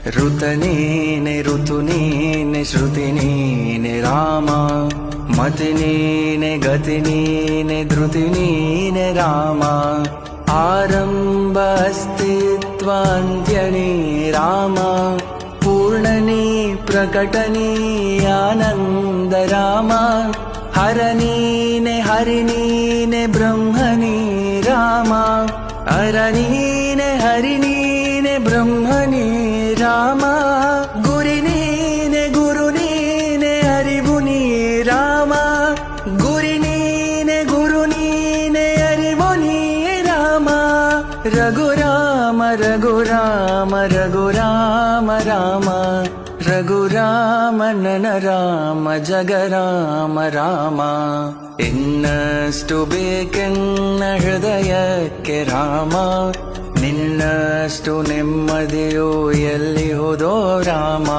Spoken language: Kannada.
ಋತ ನೀನೆ ಋತು ನೀನೆ ಶ್ರುತಿ ನೀನೆ ರಾಮ ಮತಿ ನೀನೆ ಗತಿ ನೀನೆ ಧೃತಿ ನೀನೆ ರಾಮ ಆರಂಭ ಅಸ್ತಿತ್ವ ಅಂತ್ಯನೇ ರಾಮ ಪೂರ್ಣನೇ ಪ್ರಕಟನೇ ಆನಂದ ರಾಮ ಹರ ನೀನೆ ಹರಿ ನೀನೆ ಬ್ರಹ್ಮನೇ ರಾಮ ಹರ ನೀನೆ ಹರಿ ನೀನೆ ಬ್ರಹ್ಮನೇ ರಾಮ ಗುರಿ ನೀನೆ ಗುರು ನೀನೆ ಅರಿವು ನೀ ರಾಮ ಗುರಿ ನೀನೆ ಗುರು ನೀನೆ ಅರಿವು ನೀ ರಾಮ ರಘುರಾಮ ರಘುರಾಮ ರಘುರಾಮ ರಾಮ ರಘುರಾಮ ನನ ರಾಮ ಜಗರಾಮ ರಾಮ ಇನ್ನಷ್ಟು ಬೇಕೆನ್ನ ಹೃದಯಕ್ಕೆ ರಾಮ ನಿನ್ನಷ್ಟು ನೆಮ್ಮದಿಯೋ ಎಲ್ಲಿ ಹೋದೋ ರಾಮ